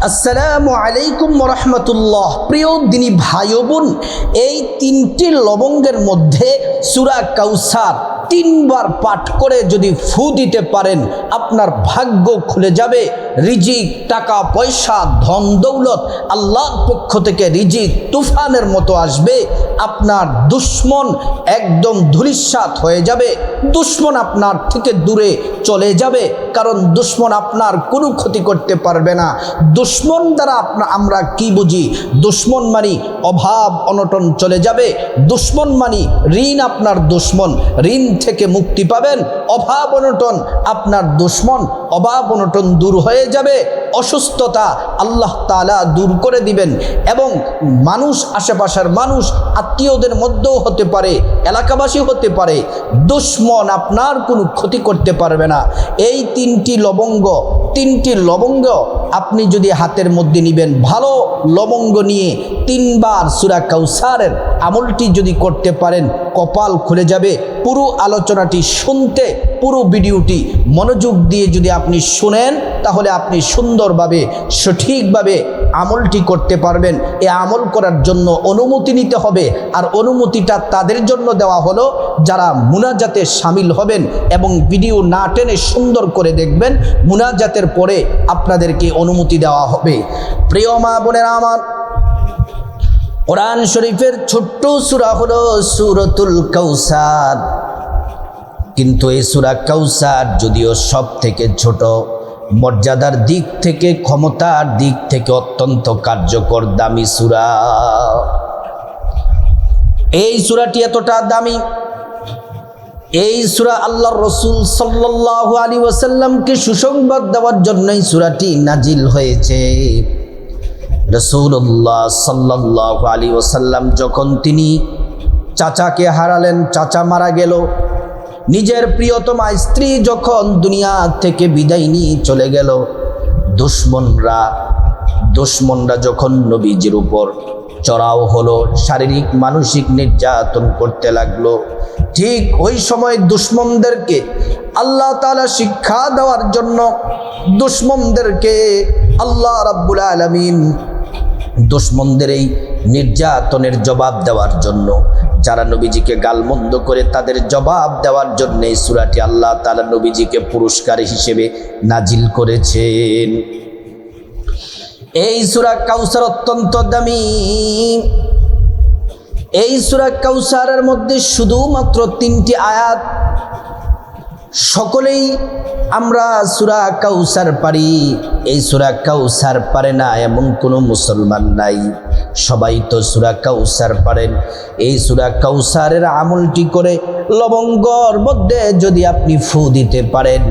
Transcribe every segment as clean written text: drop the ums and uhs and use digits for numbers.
আসসালামু আলাইকুম ওয়া প্রিয় দিনী ভাই বোন, এই তিনটি লবঙ্গের মধ্যে সূরা কাউসার 3 বার পাঠ করে যদি ফু দিতে পারেন, আপনার ভাগ্য খুলে যাবে। রিজিক, টাকা পয়সা, ধন দৌলত আল্লাহর পক্ষ থেকে রিজিক তুফানের মতো আসবে। আপনার দুশ্মন একদম ধূলিসাৎ হয়ে যাবে, দুশ্মন আপনার থেকে দূরে চলে যাবে, কারণ দুশ্মন আপনার কোনো ক্ষতি করতে পারবে না। দুশ্মন দ্বারা আমরা কি বুঝি? দুশ্মন মানি অভাব অনটন চলে যাবে, দুশ্মন মানি ঋণ, আপনার দুশ্মন ঋণ থেকে মুক্তি পাবেন। অভাব অনটন আপনার দুশ্মন, অভাব অনটন দূর হয়ে যাবে। অসুস্থতা আল্লাহ তাআলা দূর করে দিবেন। এবং মানুষ, আশেপাশের মানুষ, আত্মীয়দের মধ্যেও হতে পারে, এলাকাবাসী হতে পারে, দুশ্মন আপনার কোনো ক্ষতি করতে পারবে না। এই তিনটি লবঙ্গ আপনি যদি হাতের মধ্যে নেবেন, ভালো লবঙ্গ নিয়ে 3 বার সূরা কাউসারের আমলটি যদি করতে পারেন, কপাল খুলে যাবে। পুরো আলোচনাটি শুনতে, পুরো ভিডিওটি মনোযোগ দিয়ে যদি আপনি শুনেন, তাহলে আপনি সুন্দরভাবে সঠিকভাবে আমলটি করতে পারবেন। এই আমল করার জন্য অনুমতি নিতে হবে, আর অনুমতিটা তাদের জন্য দেওয়া হলো যারা মুনাজাতে শামিল হবেন এবং ভিডিও না টেনে সুন্দর করে দেখবেন। মুনাজাতের পরে আপনাদেরকে অনুমতি দেওয়া হবে। প্রিয় মা বোনেরা আমার, কোরআন শরীফের ছোট্ট সূরা হলো সূরাতুল কাউসার। কিন্তু এই সূরা কাউসার যদিও সব থেকে ছোট, মর্যাদার দিক থেকে, ক্ষমতার দিক থেকে অত্যন্ত কার্যকর, দামি সূরা। এই সূরাটি এতটা দামি, এই সূরা আল্লাহর রাসূল সাল্লাল্লাহু আলাইহি ওয়াসাল্লামকে সুসংবাদ দেওয়ার জন্যই সূরাটি নাজিল হয়েছে। রাসূলুল্লাহ সাল্লাল্লাহু আলাইহি ওয়াসাল্লাম যখন তিনি চাচাকে হারালেন, চাচা মারা গেল, নিজের প্রিয়তমা স্ত্রী যখন দুনিয়া থেকে বিদায় নিয়ে চলে গেল, দুশ্মনরা যখন নবীজির উপর চড়াও হলো, শারীরিক মানসিক নির্যাতন করতে লাগলো, ঠিক ওই সময় দুশ্মনদেরকে আল্লাহ তাআলা শিক্ষা দেওয়ার জন্য, দুশ্মনদেরকে আল্লাহ রাব্বুল আলামিন দুশ্মনদের এই নির্যাতনের জবাব দেওয়ার জন্য, যারা নবীজিকে গালমন্দ করে তাদের জবাব দেওয়ার জন্য এই সূরাটি আল্লাহ তাআলা নবীজিকে পুরস্কার হিসেবে নাজিল করেছেন। এই সূরা কাউসার অত্যন্ত দামি। এই সূরা কাউসারের মধ্যে শুধুমাত্র 3টি আয়াত। সকলেই আমরা সূরা কাউসার পারি, এই সূরা কাউসার পারে না এমন কোনো মুসলমান নাই। সবাই তো সূরা কাউসার পারেন। এই সূরা কাউসারের আমলটি করে লবঙ্গর মধ্যে যদি আপনি ফু দিতে পারেন,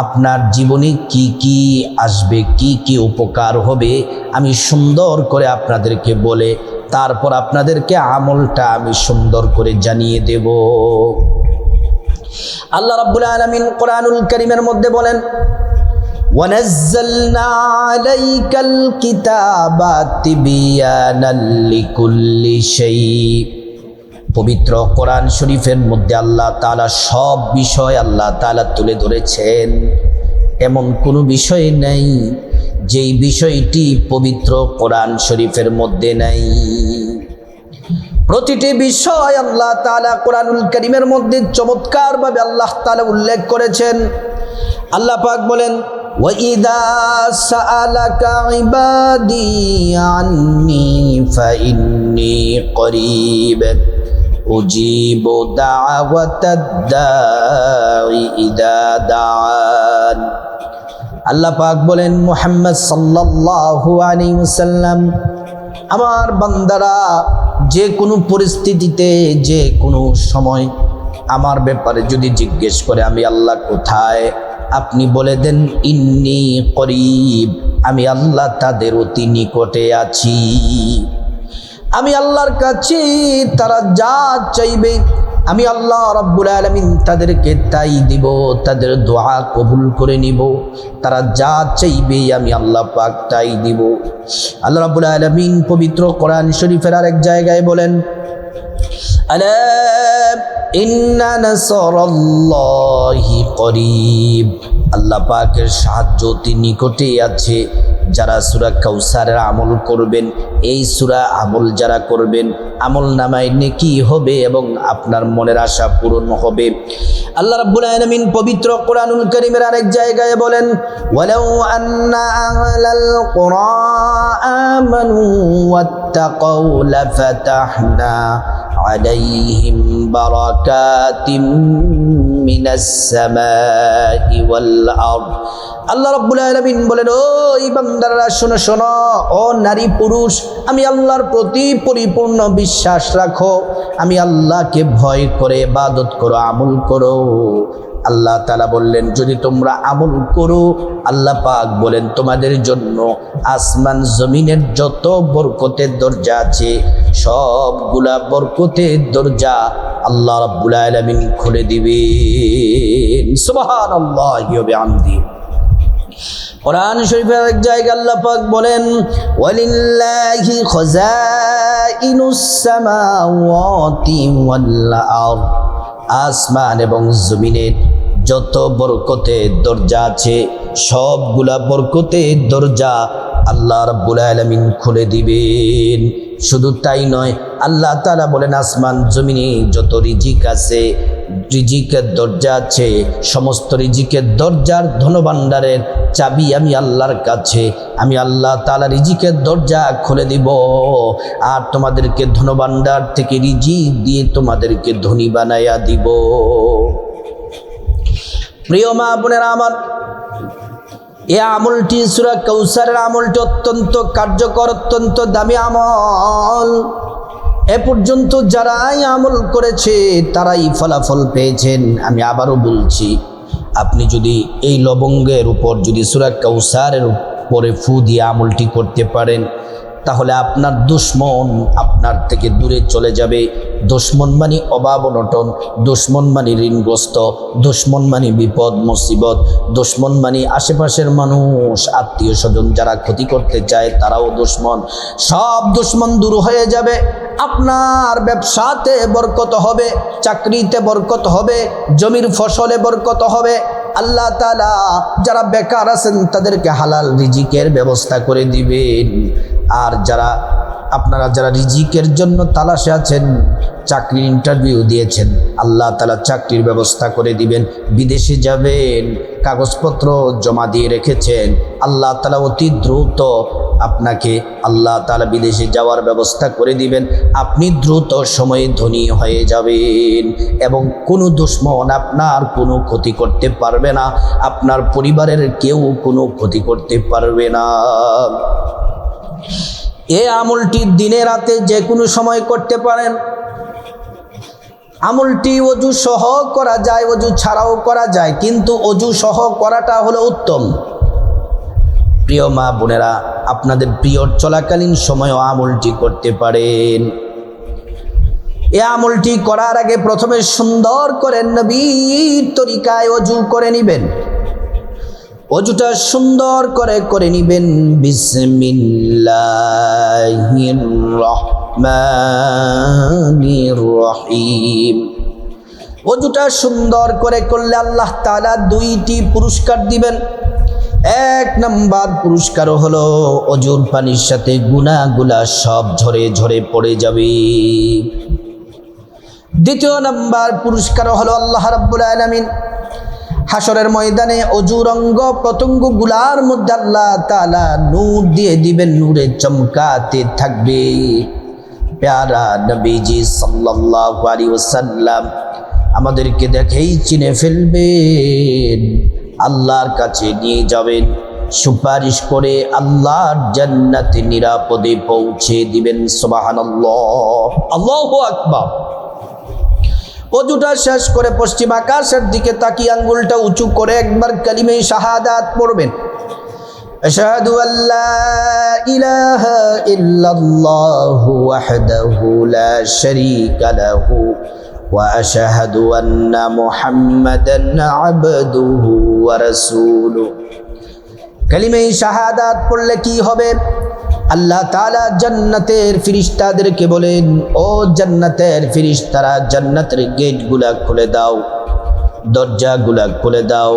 আপনার জীবনে কি কি আসবে, কি কি উপকার হবে, আমি সুন্দর করে আপনাদেরকে বলে তারপর আপনাদেরকে আমলটা আমি সুন্দর করে জানিয়ে দেব। আল্লাহ রাব্বুল আলামিন কোরআনুল কারীমের মধ্যে বলেন, ওয়ানাজ্জালনা আলাইকাল কিতাবা তিবয়ানাল লিকুল্লি শাই। পবিত্র কোরআন শরীফের মধ্যে আল্লাহ তাআলা সব বিষয় আল্লাহ তাআলা তুলে ধরেছেন। এমন কোনো বিষয় নাই যেই বিষয়টি পবিত্র কোরআন শরীফের মধ্যে নাই। প্রতিটি বিষয় আল্লাহ তাআলা কোরআনুল কারীমের মধ্যে চমৎকারভাবে আল্লাহ তাআলা উল্লেখ করেছেন। আল্লাহ পাক বলেন, ওয়াইদা সাআলাকা ইবাদি আন্নী ফাইন্নী করিব উজিবু দাওয়াতাদ দাঈ ইদা দাআন। আল্লাহ পাক বলেন, মুহাম্মদ সাল্লাল্লাহু আলাইহি ওয়াসাল্লাম, আমার বান্দারা যে কোনো পরিস্থিতিতে, যে কোনো সময় আমার ব্যাপারে যদি জিজ্ঞেস করে আমি আল্লাহ কোথায়, আপনি বলে দেন ইন্নী করিব, আমি আল্লাহ তাদের অতি নিকটে আছি। আমি আল্লাহর কাছে তারা যা চাইবে আমি আল্লাহ রাব্বুল আলামিন তাদেরকে তাই দিব, তাদের দোয়া কবুল করে নিব। তারা যা চাইবে আমি আল্লাহ পাক তাই দিব। আল্লাহ রাব্বুল আলামিন পবিত্র কোরআন শরীফের আরেক জায়গায় বলেন, আলা ইন্না নাসরাল্লাহি করিব। আল্লাহ পাকের সাহায্য অতি নিকটেই আছে। যারা সূরা কাউসারের আমল করবেন, এই সূরা আমল যারা করবেন, আমল নামায় নেকি হবে এবং আপনার মনের আশা পূরণ হবে। আল্লাহ রাব্বুল আলামিন পবিত্র কোরআনুল কারীমের আরেক জায়গায় বলেন, ওয়ালাউ আন্না আহলাল কুরা আমানু ওয়াত্তাকাউ লাফাতাহনা আলাইহিম বারাকাতিম মিনাস সামাই ওয়াল আরদ। আল্লাহ রাব্বুল আলামিন বলেন, ও বান্দারা শোনো শোনো, ও নারী পুরুষ, আমি আল্লাহর প্রতি পরিপূর্ণ বিশ্বাস রাখো, আমি আল্লাহকে ভয় করে ইবাদত করো, আমল করো। আল্লাহ তাআলা বললেন, যদি তোমরা আমল করো, আল্লাহ পাক বলেন তোমাদের জন্য আসমান জমিনের যত বরকতের দরজা আছে সবগুলা বরকতের দরজা আল্লাহ রাব্বুল আলামিন খুলে দিবেন। সুবহানাল্লাহি ওয়া বিহামদিহি। কোরআন শরীফের এক জায়গায় আল্লাহ পাক বলেন, ওয়ালিল্লাহি খাযাইনুস সামাওয়াতি ওয়াল আরদ। আসমান এবং জমিনের যত বরকতের দরজা আছে সবগুলা বরকতের দরজা আল্লাহ রাব্বুল আলামিন খুলে দিবেন। শুধু তাই নয়, আল্লাহ তাআলা বলেন আসমান জমিনে যত রিজিক আছে, রিজিকের দরজা আছে, সমস্ত রিজিকের দরজার ধনভাণ্ডারের চাবি আমি আল্লাহর কাছে। আমি আল্লাহ তাআলা রিজিকের দরজা খুলে দিব আর তোমাদেরকে ধনভাণ্ডার থেকে রিজিক দিয়ে তোমাদেরকে ধনী বানাইয়া দিব। প্রিয় মা বোনেরা আমার, এই আমলটি সূরা কাউসারের আমলটি অত্যন্ত কার্যকর, অত্যন্ত দামি আমল। এ পর্যন্ত যারাই আমল করেছে তারাই ফলাফল পেয়েছেন। আমি আবারও বলছি, আপনি যদি এই লবঙ্গের উপর যদি সূরা কাউসারের উপরে ফু দিয়ে আমলটি করতে পারেন, তাহলে আপনার দুশ্মন আপনার থেকে দূরে চলে যাবে। দুশ্মন মানে অভাব অনটন, দুশ্মন মানে ঋণগ্রস্ত, দুশ্মন মানে বিপদ মুসিবত, দুশ্মন মানে আশেপাশের মানুষ, আত্মীয় স্বজন যারা ক্ষতি করতে চায় তারাও দুশ্মন। সব দুশ্মন দূর হয়ে যাবে। আপনার ব্যবসাতে বরকত হবে, চাকরিতে বরকত হবে, জমির ফসলে বরকত হবে। আল্লাহ তাআলা যারা বেকার আছেন তাদেরকে হালাল রিজিকের ব্যবস্থা করে দিবেন। আর আপনারা যারা রিজিকের জন্য তালাশে আছেন, চাকরির ইন্টারভিউ দিয়েছেন, আল্লাহ তাআলা চাকরির ব্যবস্থা করে দিবেন। বিদেশে যাবেন, কাগজপত্র জমা দিয়ে রেখেছেন, আল্লাহ তাআলা অতি দ্রুত আপনাকে আল্লাহ তাআলা বিদেশে যাওয়ার ব্যবস্থা করে দিবেন। আপনি দ্রুত সময়ে ধনী হয়ে যাবেন এবং কোনো দুশ্মন আপনার কোনো ক্ষতি করতে পারবে না, আপনার পরিবারের কেউ কোনো ক্ষতি করতে পারবে না। এই আমলটি দিনে রাতে যে কোনো সময় করতে পারেন। আমলটি অজু সহ করা যায়, অজু ছাড়াও করা যায়, কিন্তু অজু সহ করাটা হলো উত্তম। প্রিয় মা বোনেরা, আপনাদের পিরিয়ড চলাকালীন সময়ও আমলটি করতে পারেন। এই আমলটি করার আগে প্রথমে সুন্দর করে নবীর তরিকায় অজু করে নেবেন। অজুটা সুন্দর করে নেবেন। বিসমিল্লাহির রহমানির রহিম। অজুটা সুন্দর করে করলে আল্লাহ তাআলা দুইটি পুরস্কার দিবেন। এক নাম্বার পুরস্কার হলো অজুর পানির সাথে গুনাহগুলা সব ঝরে ঝরে পড়ে যাবে। দ্বিতীয় নাম্বার পুরস্কার হলো আল্লাহ রাব্বুল আলামিন হাসরের ময়দানে অজুর অঙ্গ প্রত্যঙ্গগুলার মধ্যে আল্লাহ তাআলা নূর দিয়ে দিবেন, নূরে চমকাতে থাকবে। প্যারা নবীজি সাল্লাল্লাহু আলাইহি ওয়াসাল্লাম আমাদেরকে দেখেই চিনে ফেলবেন, আল্লাহর কাছে নিয়ে যাবেন, সুপারিশ করে আল্লাহর জান্নাতে নিরাপদে পৌঁছে দিবেন। সুবহানাল্লাহ, আল্লাহু আকবার। অজুটা শেষ করে পশ্চিম আকাশের দিকে তাকিয়ে আঙ্গুলটা উঁচু করে একবার কালিমে শাহাদাত পড়বেন। আশহাদু আল্লা ইলাহা ইল্লাল্লাহু ওয়াহদাহু লা শারীকা লাহু ওয়া আশহাদু আন্না মুহাম্মাদান আবদুহু ওয়া রাসূলুহু। কালিমে শাহাদাত পড়লে কি হবে? আল্লাহ তাআলা জান্নাতের ফেরেশতাদেরকে বলেন, ও জান্নাতের ফেরেশতারা, জান্নাতের গেটগুলা খুলে দাও, দরজাগুলা খুলে দাও,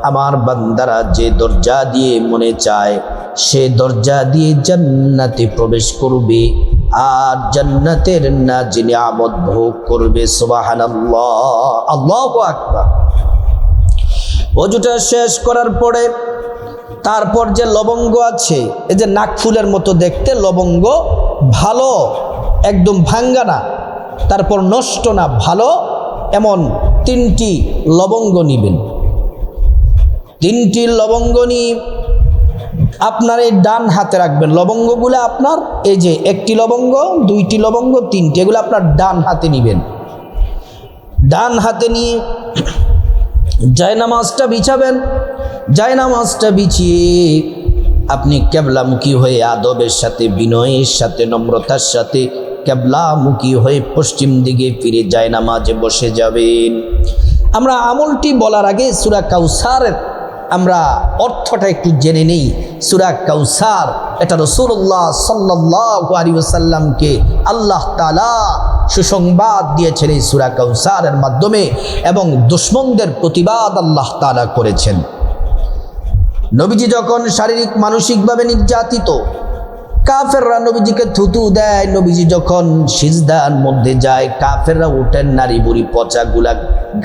আমার বান্দারা যে দরজা দিয়ে মনে চায় সে দরজা দিয়ে জান্নাতে প্রবেশ করবে আর জান্নাতের নিয়ামত ভোগ করবে। সুবহানাল্লাহ, আল্লাহু আকবার। ওযুটা শেষ করার পরে তারপর যে লবঙ্গ আছে, এই যে নাকফুলের মতো দেখতে লবঙ্গ, ভালো একদম ভাঙ্গা না, তারপর নষ্ট না, ভালো এমন 3টি লবঙ্গ নিবেন। 3টি লবঙ্গ নিয়ে আপনার এই ডান হাতে রাখবেন। লবঙ্গগুলো আপনার এই যে 1টি লবঙ্গ, 2টি লবঙ্গ, 3টি, এগুলো আপনার ডান হাতে নিবেন। ডান হাতে নিয়ে জায়নামাজটা বিছাবেন। জায়নামাজটা বিছিয়ে আপনি কেবলামুখী হয়ে আদবের সাথে, বিনয়ের সাথে, নম্রতার সাথে কেবলামুখী হয়ে পশ্চিম দিকে ফিরে জায়নামাজে বসে যাবেন। আমরা আমলটি বলার আগে সূরা কাউসারের আমরা অর্থটা একটু জেনে নেই। সূরা কাউসার এটা রাসূলুল্লাহ সাল্লাল্লাহু আলাইহি ওয়াসাল্লামকে আল্লাহ তাআলা সুসংবাদ দিয়েছেন এই সূরা কাউসারের মাধ্যমে, এবং দুশমনদের প্রতিবাদ আল্লাহ তাআলা করেছেন। নবীজি যখন শারীরিক মানসিকভাবে নির্যাতিত, কাফেররা নবীজিকে থুতু দেয়, নবীজি যখন সিজদার মধ্যে যায়, কাফেররা উঠেন নারী বুড়ি পচাগুলা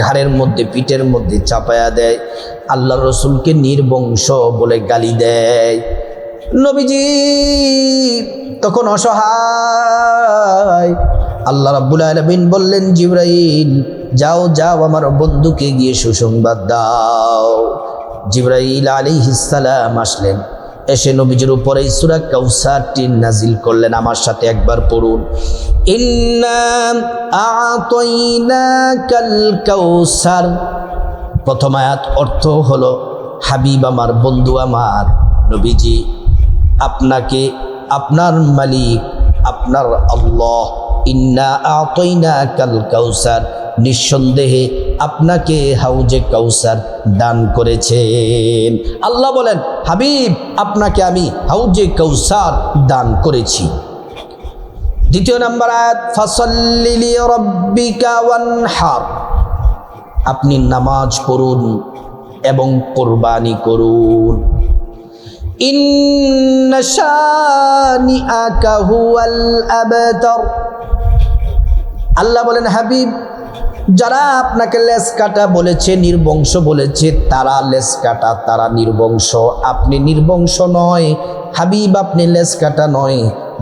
ঘাড়ের মধ্যে, পিঠের মধ্যে চাপায়া দেয়, আল্লাহ রসুলকে নির্বংশ বলে গালি দেয়। নবীজি তখন অসহায়। আল্লাহ রাব্বুল আলামিন বললেন, জিবরাইল যাও যাও আমার বন্ধুকে গিয়ে সুসংবাদ দাও। জিবরাইল আলাইহিস সালাম আসলেন, এসে নবীজির উপরে সূরা কাউসারটি নাজিল করলেন। আমার সাথে একবার পড়ুন, ইন্না আ'তাইনাকাল কাউসার। প্রথম আয়াত অর্থ হলো, হাবিব আমার, বন্ধু আমার নবীজি, আপনাকে আপনার মালিক আপনার আল্লাহ ইন্না আ'তাইনাকাল কাউসার, নিঃসন্দেহে আপনাকে হাউজে কাউসার দান করেছেন। আল্লাহ বলেন, হাবিব আপনাকে আমি হাউজে কাউসার দান করেছি। দ্বিতীয় নম্বর আয়াত, ফাসাল্লি লিরাব্বিকা ওয়ানহার, আপনি নামাজ পড়ুন এবং কুরবানি করুন। ইন্না শানিআকা হুয়াল আবতার, আল্লাহ বলেন, হাবিব যারা আপনাকে লেজ কাটা বলেছে, নির্বংশ বলেছে, তারা লেজ কাটা, তারা নির্বংশ। আপনি নির্বংশ নয় হাবিব, আপনি লেজ কাটা নয়।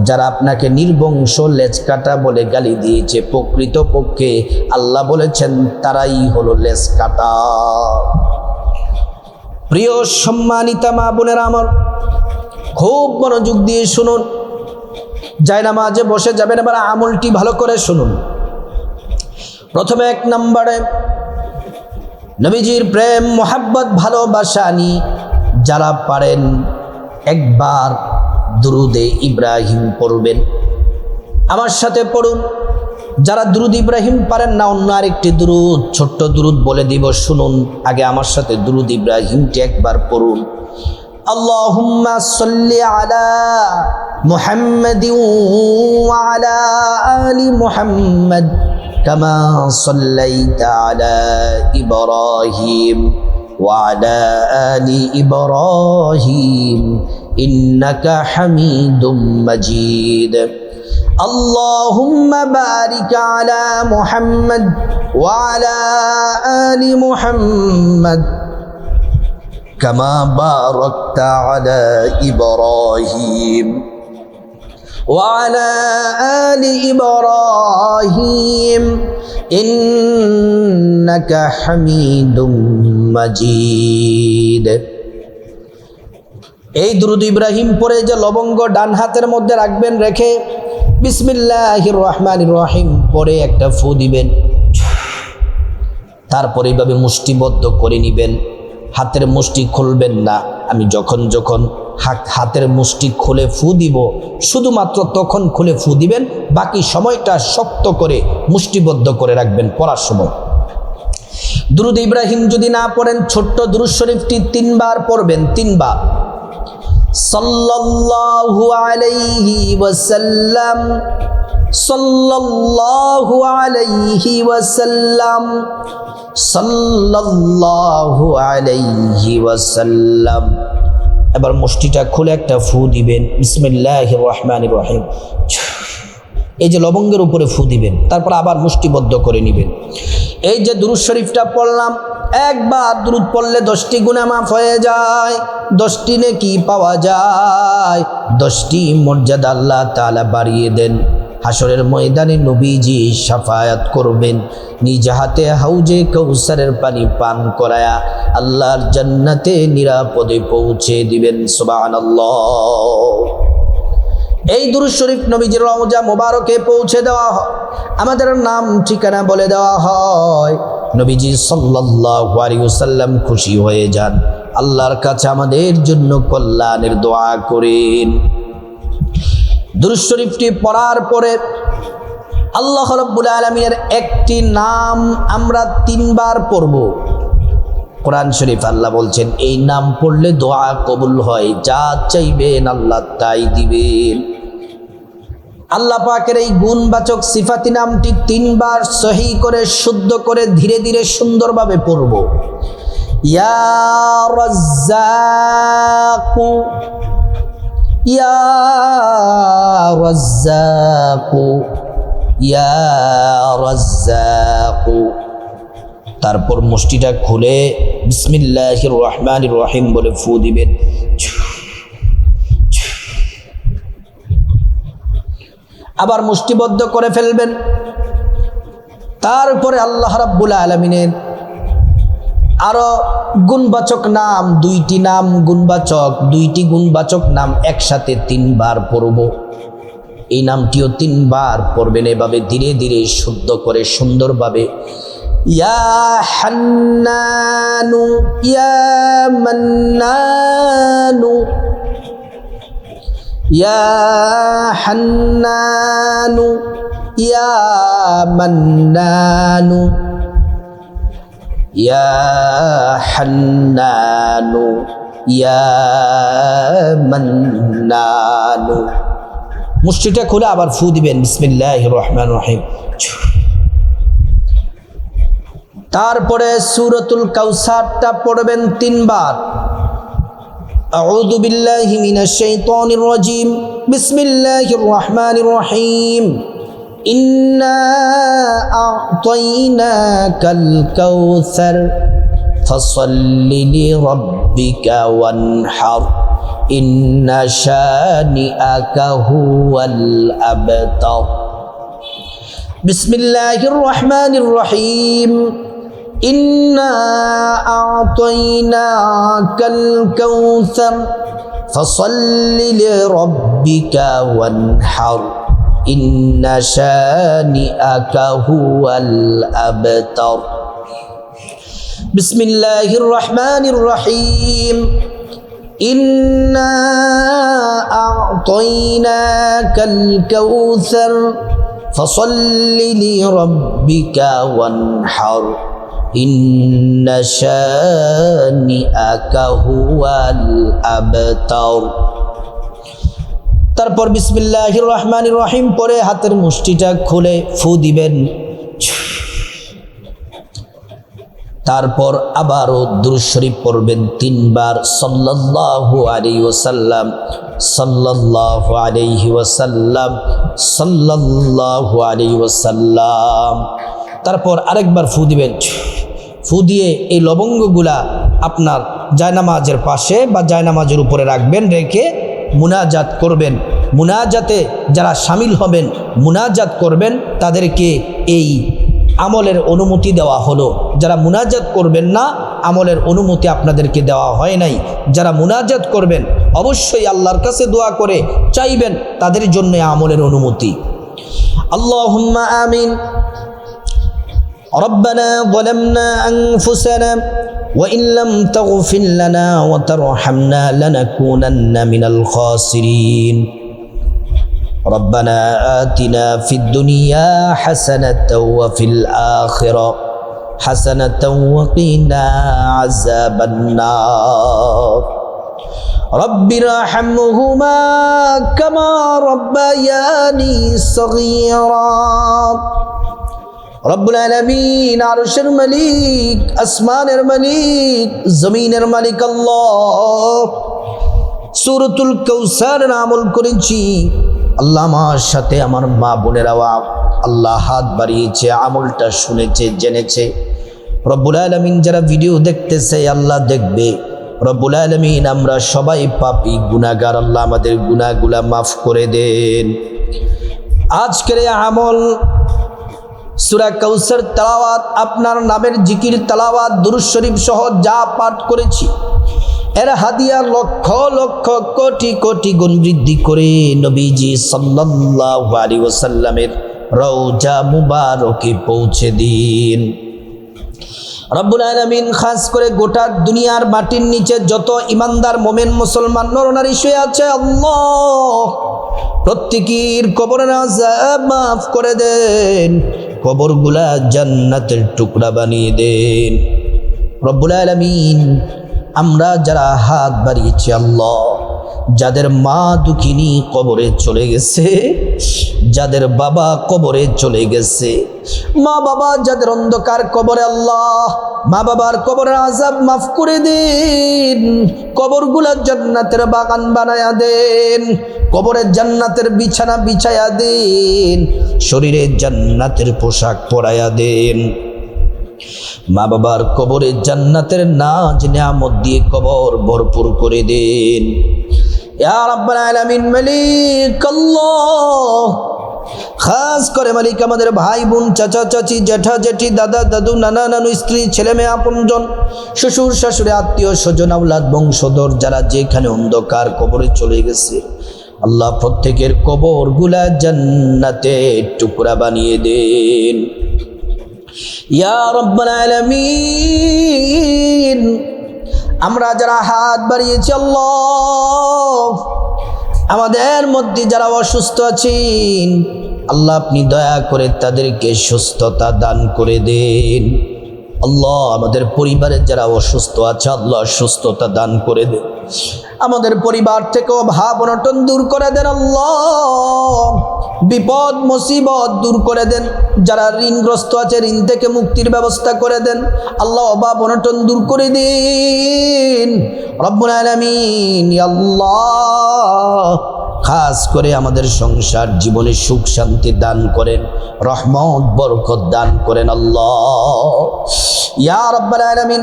যারা আপনাকে নির্বংশ লেজ কাটা বলে গালি দিয়েছে, প্রকৃতপক্ষে আল্লাহ বলেছেন তারাই হলো লেজ কাটা। প্রিয় সম্মানিতা মা বোনেরা আমার, খুব মনোযোগ দিয়ে শুনুন। জায়নামাজে বসে যাবেন, এবার আমলটি ভালো করে শুনুন। প্রথমে 1 নম্বরে নবীজির প্রেম মোহাব্বত ভালোবাসা নিয়ে যারা পারেন একবার দুরুদে ইব্রাহিম পড়বেন। আমার সাথে পড়ুন। যারা দুরুদ ইব্রাহিম পারেন না, অন্য আরেকটি দুরুদ, ছোট্ট দুরুদ বলে দিব, শুনুন। আগে আমার সাথে দুরুদ ইব্রাহিমটি একবার পড়ুন। আল্লাহুম্মা সাল্লি আলা মুহাম্মাদিন ওয়া আলা আলি মুহাম্মাদ কামা সাল্লাইতা আলা ইব্রাহিম ওয়া আলা আলি ইব্রাহিম ইন্নাকা হামিদুম মাজিদ। আল্লাহুম্মা বারিক আলা মুহাম্মাদ ওয়া আলা আলি মুহাম্মাদ কামা বারাকতা আলা ইব্রাহিম ওয়া আলা আলি ইব্রাহিম ইন্নাকা হামিদুম মাজিদ। এই দুরুদ ইব্রাহিম পড়ে যে লবঙ্গ ডান হাতের মধ্যে রাখবেন, রেখে বিসমিল্লাহির রহমানির রহিম পরে একটা ফু দিবেন। তারপরে এইভাবে মুষ্টিবদ্ধ করে নেবেন। হাতের মুষ্টি খুলবেন না। আমি যখন যখন হাতের মুষ্টি খুলে ফু দিব, শুধুমাত্র তখন খুলে ফু দিবেন, বাকি সময়টা শক্ত করে মুষ্টিবদ্ধ করে রাখবেন পড়ার সময়। দুরুদ ইব্রাহিম যদি না পড়েন, ছোট্ট দুরুদ শরীফটি 3 বার পড়বেন। 3 বার সাল্লাল্লাহু আলাইহি ওয়াসাল্লাম, সাল্লাল্লাহু আলাইহি ওয়াসাল্লাম, সাল্লাল্লাহু আলাইহি ওয়াসাল্লাম। এবার মুষ্টিটা খুলে একটা ফু দিবেন, বিসমিল্লাহির রহমানির রহিম। এই যে লবঙ্গের উপরে ফু দিবেন, তারপর আবার মুষ্টিবদ্ধ করে নেবেন। এই যে দুরূদ শরীফটা পড়লাম, একবার দুরূদ পড়লে 10টি গুনাহ মাফ হয়ে যায়, 10টি নেকি পাওয়া যায়, 10টি মর্যাদা আল্লাহ তাআলা বাড়িয়ে দেন। হাসরের ময়দানে নবীজি শাফায়াত করবেন, নিজ হাতে হাউজে কাউসারের পানি পান করায়া আল্লাহর জান্নাতে নিরাপদে পৌঁছে দিবেন। সুবহানাল্লাহ। এই দুরূদ শরীফ নবীজির রওজা মোবারকে পৌঁছে দেওয়া হয়, আমাদের নাম ঠিকানা বলে দেওয়া হয়, নবীজি সাল্লাল্লাহু আলাইহি ওয়াসাল্লাম খুশি হয়ে যান, আল্লাহর কাছে আমাদের জন্য কল্যাণের দোয়া করেন। দুরূদ শরীফটি পড়ার পরে আল্লাহ রাব্বুল আলামিনের একটি নাম আমরা 3 বার পড়ব। কোরআন শরীফ আল্লাহ বলছেন এই নাম পড়লে দোয়া কবুল হয়, যা চাইবেন আল্লাহ তাই দিবেন। আল্লাহ পাকের এই গুণবাচক সিফাতি নামটি 3 বার সহি করে, শুদ্ধ করে, ধীরে ধীরে সুন্দরভাবে পড়ব। ইয়া রাজ্জাকু, ইয়া রাজ্জাকু, ইয়া রাজ্জাকু। তারপর মুষ্টিটা খুলে বিসমিল্লাহির রহমানির রহিম বলে ফু দিবেন। আবার মুষ্টিবদ্ধ করে ফেলবেন। তারপরে আল্লাহ রাব্বুল আলামিনের আরো গুণবাচক নাম, 2টি নাম গুণবাচক, 2টি গুণবাচক নাম একসাথে 3 বার পড়ব। এই নামটিও 3 বার পড়বেন, এভাবে ধীরে ধীরে শুদ্ধ করে সুন্দরভাবে। ইয়া হান্নানু, ইয়া মান্নানু, ইয়া হান্নানু, ইয়া মান্নানু, ইয়া হান্নানু, ইয়া মান্নানু। মুষ্টিটা খুলে আবার ফু দিবেন, বিসমিল্লাহির রহমানির রহিম। তারপরে সূরাতুল কাউসারটা পড়বেন 3 বার। আউযু বিল্লাহি মিনাশ শাইতানির রাজীম, বিসমিল্লাহির রহমানির রহিম। ইন্না আ'তাইনাকাল কাউসার ফাসাল্লি লিরাব্বিকা ওয়ানহার ইন্না শানিআকা হুয়াল আবতার। বিসমিল্লাহির রহমানির রহিম। ইন্না আ'তাইনাকাল কাউসার ফাসাল্লি লিরাব্বিকা ওয়ানহার ইন্না শানিআকা হুয়াল আবতার। বিসমিল্লাহির রহমানির রহিম। ইন্না আ'তাইনাকাল কাউসার ফাসাল্লি লিরাব্বিকা ওয়ানহার ইন্না শানিআকা হুয়াল আবতার। তারপর বিসমিল্লাহির রহমানির রহিম পরে হাতের মুষ্টিটা খুলে ফু দিবেন। তারপর আবারও দুরূদ শরীফ পড়বেন 3 বার। সাল্লাল্লাহু আলাইহি ওয়াসাল্লাম, সাল্লাল্লাহু আলাইহি ওয়াসাল্লাম, সাল্লাল্লাহু আলাইহি ওয়াসাল্লাম। তারপর আরেকবার ফু দিবেন। ফু দিয়ে এই লবঙ্গগুলা আপনার জায়নামাজের পাশে বা জায়নামাজের উপরে রাখবেন, রেখে মুনাজাত করবেন। মুনাজাতে যারা শামিল হবেন, মুনাজাত করবেন, তাদেরকে এই আমলের অনুমতি দেওয়া হলো। যারা মুনাজাত করবেন না, আমলের অনুমতি আপনাদেরকে দেওয়া হয় নাই। যারা মুনাজাত করবেন অবশ্যই আল্লাহর কাছে দোয়া করে চাইবেন, তাদের জন্য আমলের অনুমতি। আল্লাহুম্মা আমিন। রব্বানা যালামনা আনফুসানা وإن لم تغفر لنا وترحمنا لنكونن من الخاسرين ربنا آتنا في الدنيا حسنة وفي الآخرة حسنة وقنا عذاب النار রব্বিরহামহুমা কামা রব্বায়ানি সগীরা। রব্বুল আলামিন আরশের মালিক, আসমানের মালিক, জমিনের মালিক আল্লাহ। সূরাতুল কাউসারের আমল করেছি আল্লাহ, আমার সাথে আমার মা বোনেরাও আল্লাহ হাত বাড়িয়েছে, আমলটা শুনেছে, জেনেছে। রব্বুল আলামিন যারা ভিডিও দেখতেছে আল্লাহ দেখবে। রব্বুল আলামিন আমরা সবাই পাপী গুনাহগার, আল্লাহ আমাদের গুনাহগুলা মাফ করে দেন। আজকের এই আমল সূরা কাউসার তেলাওয়াত, আপনার নামের জিকির তেলাওয়াত, দুরূদ শরীফ সহ যা পাঠ করেছি এর হাদিয়া লক্ষ লক্ষ কোটি কোটি গুণ বৃদ্ধি করে নবীজি সাল্লাল্লাহু আলাইহি ওয়াসাল্লামের রওজা মুবারকে পৌঁছে দিন। রব্বুল আলামিন খাস করে গোটা দুনিয়ার মাটির নিচে যত ইমানদার মোমেন মুসলমান নরনারী শুয়ে আছে আল্লাহ প্রত্যেকের কবরের আযাব মাফ করে দেন, কবরগুলা জান্নাতের টুকরা বানিয়ে দেন। রব্বুল আলামিন আমরা যারা হাত বাড়িয়েছি আল্লাহ, যাদের মা দুঃখিনী কবরে চলে গেছে, যাদের বাবা কবরে চলে গেছে, মা বাবা যাদের অন্ধকার কবরে আল্লাহ মা বাবার কবরের আযাব মাফ করে দেন, কবরগুলা জান্নাতের বাগান বানায়া দেন, কবরের জান্নাতের বিছানা বিছায়া দেন, শরীরে জান্নাতের পোশাক পরায়া দেন। মা বাবার কবরে জান্নাতের নাজ নিয়ামত দিয়ে কবর ভরপুর করে দেন। ইয়া রাব্বাল আলামিন মালিক আল্লাহ, খাস করে মালিক আমাদের ভাই বোন, চাচা চাচি, জ্যাঠা জেঠি, দাদা দাদু, নানা নানু, স্ত্রী, ছেলে মেয়ে, আপনজন, শ্বশুর শাশুড়ি, আত্মীয় স্বজন, আওলাদ বংশধর যারা যেখানে অন্ধকার কবরে চলে গেছে আল্লাহ প্রত্যেকের কবরগুলা জান্নাতের টুকরা বানিয়ে দেন। ইয়া রাব্বাল আলামিন আমরা যারা হাত বাড়িয়েছি আল্লাহ, আমাদের মধ্যে যারা অসুস্থ আছেন আল্লাহ আপনি দয়া করে তাদেরকে সুস্থতা দান করে দেন। আল্লাহ আমাদের পরিবারের যারা অসুস্থ আছে আল্লাহ সুস্থতা দান করে দেন। আমাদের পরিবার থেকে অভাব অনটন দূর করে দেন আল্লাহ, বিপদ মুসিবত দূর করে দেন। যারা ঋণগ্রস্ত আছে ঋণ থেকে মুক্তির ব্যবস্থা করে দেন আল্লাহ, অভাব অনটন দূর করে দিন রব্বুল আলামিন। আল্লাহ খাস করে আমাদের সংসার জীবনে সুখ শান্তি দান করেন, রহমত বরকত দান করেন আল্লাহ। ইয়া রাব্বাল আলামিন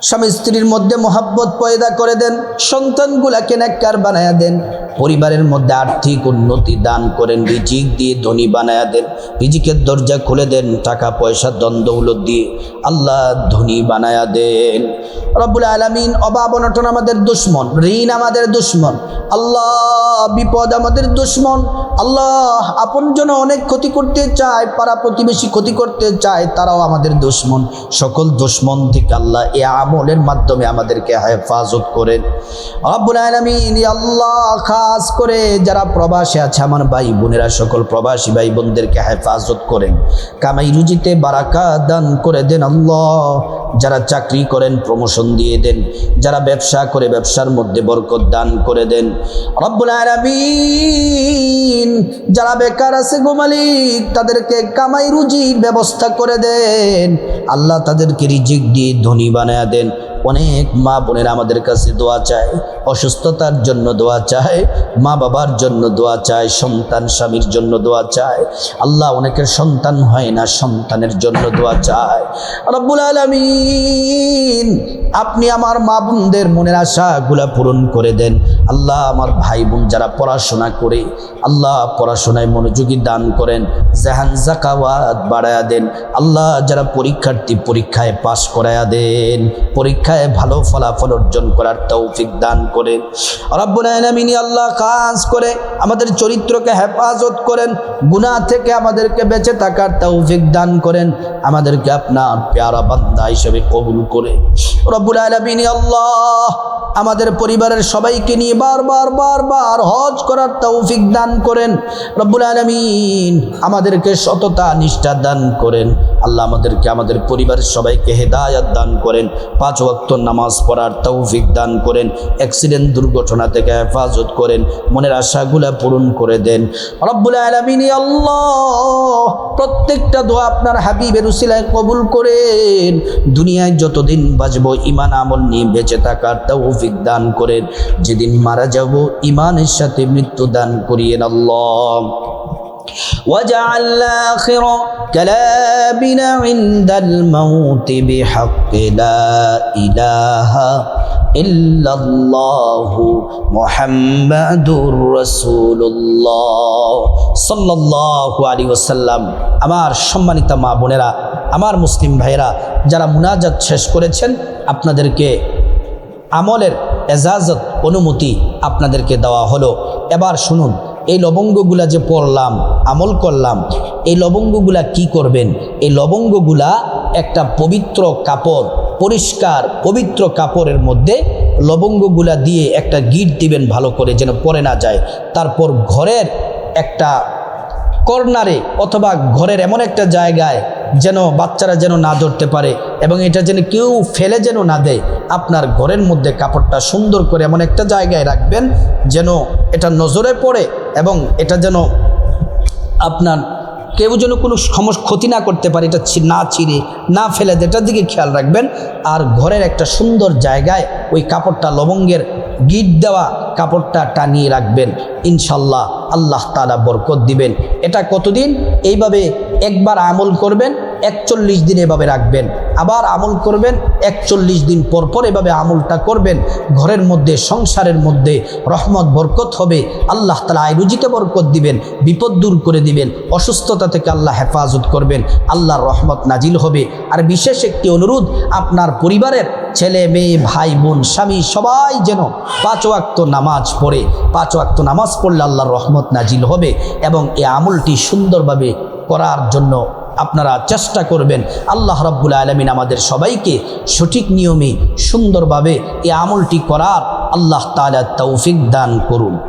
স্বামী স্ত্রীর মধ্যে মোহাব্বত পয়দা করে দেন, সন্তানগুলাকে নেককার বানায়া দেন, পরিবারের মধ্যে আর্থিক উন্নতি দান করেন, রিজিক দিয়ে ধনী বানায়া দেন, রিজিকের দরজা খুলে দেন, টাকা পয়সা ধন দৌলত দিয়ে আল্লাহ ধনী বানায়া দেন রব্বুল আলামিন। অভাব অনটন আমাদের দুশ্মন, ঋণ আমাদের দুশ্মন আল্লাহ, বিপদ আমাদের দুশ্মন আল্লাহ। আপনজন অনেক ক্ষতি করতে চায়, পাড়া প্রতিবেশী ক্ষতি করতে চায়, তারাও আমাদের দুশ্মন। সকল দুশ্মন থেকে আল্লাহ এ আমলের মাধ্যমে আমাদেরকে হেফাজত করেন রব্বুল আলামিন। আল্লাহ খাস করে যারা প্রবাসে আছে আমার ভাই বোনেরা, সকল প্রবাসী ভাই বোনদেরকে হেফাজত করেন, কামাই রুজিতে বারাকাত দান করে দেন আল্লাহ। যারা চাকরি করেন প্রমোশন দিয়ে দেন, যারা ব্যবসা করে ব্যবসার মধ্যে বরকত দান করে দেন রব্বুল আলামিন। যারা বেকার আছে গো মালিক তাদেরকে কামাই রুজির ব্যবস্থা করে দেন আল্লাহ, তাদেরকে রিজিক দিয়ে ধনী বানায়া দেন। অনেক মা বোনেরা আমাদের কাছে দোয়া চায়, অসুস্থতার জন্য দোয়া চায়, মা বাবার জন্য দোয়া চায়, সন্তান স্বামীর জন্য দোয়া চায় আল্লাহ। অনেকের সন্তান হয় না, সন্তানের জন্য দোয়া চায় রব্বুল আলামিন। আপনি আমার মা বোনদের মনের আশাগুলা পূরণ করে দেন আল্লাহ। আমার ভাই বোন যারা পড়াশোনা করে আল্লাহ পড়াশোনায় মনোযোগী দান করেন, জাহান জাকাওয়াত বাড়ায়া দেন আল্লাহ। যারা পরীক্ষার্থী পরীক্ষায় পাস করায়া দেন, পরীক্ষায় ভালো ফলাফল অর্জন করার তৌফিক দান করেন রব্বুল আলামিন। আল্লাহ খাস করে আমাদের চরিত্রকে হেফাজত করেন, গুনাহ থেকে আমাদেরকে বেঁচে থাকার তৌফিক দান করেন, আমাদেরকে আপনার প্যারা বান্দা হিসেবে কবুল করে রব্বুল আলামিন। আল্লাহ আমাদের পরিবারের সবাইকে নিয়ে বারবার হজ করার তৌফিক দান করেন রব্বুল আলামিন। আমাদেরকে সততা নিষ্ঠা দান করেন আল্লাহ আমাদেরকে আমাদের পরিবারের সবাইকে হেদায়াত দান করেন, 5 ওয়াক্ত নামাজ পড়ার তৌফিক দান করেন, অ্যাক্সিডেন্ট দুর্ঘটনা থেকে হেফাজত করেন, মনের আশাগুলা পূরণ করে দেন রব্বুল আলামিন। আল্লাহ প্রত্যেকটা দোয়া আপনার হাবিবের উসিলায় কবুল করেন। দুনিয়ায় যতদিন বাঁচবো ঈমান আমল নিয়ে বেঁচে থাকার তৌফিক দান করেন। যেদিন মারা যাব ঈমানের সাথে মৃত্যু দান করিয়েন আল্লাহ। وجعل آخر كلامنا عند الموت بحق لا إله إلا الله محمد رسول الله صلى الله عليه وسلم। আমার সম্মানিত মা বোনেরা, আমার মুসলিম ভাইরা, যারা মুনাজাত শেষ করেছেন, আপনাদেরকে আমলের এজাজত অনুমতি আপনাদেরকে দেওয়া হলো। এবার শুনুন, এই লবঙ্গগুলা যে পড়লাম, আমল করলাম, এই লবঙ্গগুলা কি করবেন? এই লবঙ্গগুলা একটা পবিত্র কাপড়, পরিষ্কার পবিত্র কাপড়ের মধ্যে লবঙ্গগুলা দিয়ে একটা গিট দিবেন ভালো করে, যেন পড়ে না যায়। তারপর ঘরের একটা কর্নারে অথবা ঘরের এমন একটা জায়গায় যেন বাচ্চারা যেন না ধরতে পারে এবং এটা যেন কেউ ফেলে যেন না দেয়, আপনার ঘরের মধ্যে কাপড়টা সুন্দর করে এমন একটা জায়গায় রাখবেন যেন এটা নজরে পড়ে এবং এটা যেন আপনার কেউ যেন কোনো ক্ষতি না করতে পারে, এটা না ছিঁড়ে না ফেলে দেয়, এটার দিকে খেয়াল রাখবেন। আর ঘরের একটা সুন্দর জায়গায় ওই কাপড়টা, লবঙ্গের গিট দেওয়া কাপড়টা টানিয়ে রাখবেন। ইনশাল্লাহ আল্লাহ তাআলা বরকত দিবেন। এটা কতদিন? এইভাবে একবার আমল করবেন, 41 দিন এভাবে রাখবেন, আবার আমল করবেন, 41 দিন পর পর এভাবে আমলটা করবেন। ঘরের মধ্যে, সংসারের মধ্যে রহমত বরকত হবে। আল্লাহ তাআলা আয় রুজিতে বরকত দিবেন, বিপদ দূর করে দিবেন, অসুস্থতা থেকে আল্লাহ হেফাজত করবেন, আল্লাহর রহমত নাজিল হবে। আর বিশেষ একটি অনুরোধ, আপনার পরিবারের ছেলে মেয়ে, ভাই বোন, স্বামী সবাই যেন 5 ওয়াক্ত নামাজ পড়ে। 5 ওয়াক্ত নামাজ পড়লে আল্লাহর রহমত নাজিল হবে এবং এই আমলটি সুন্দরভাবে করার জন্য আপনারা চেষ্টা করবেন। আল্লাহ রাব্বুল আলামিন আমাদের সবাইকে সঠিক নিয়মে সুন্দরভাবে এই আমলটি করার আল্লাহ তাআলা তৌফিক দান করুন।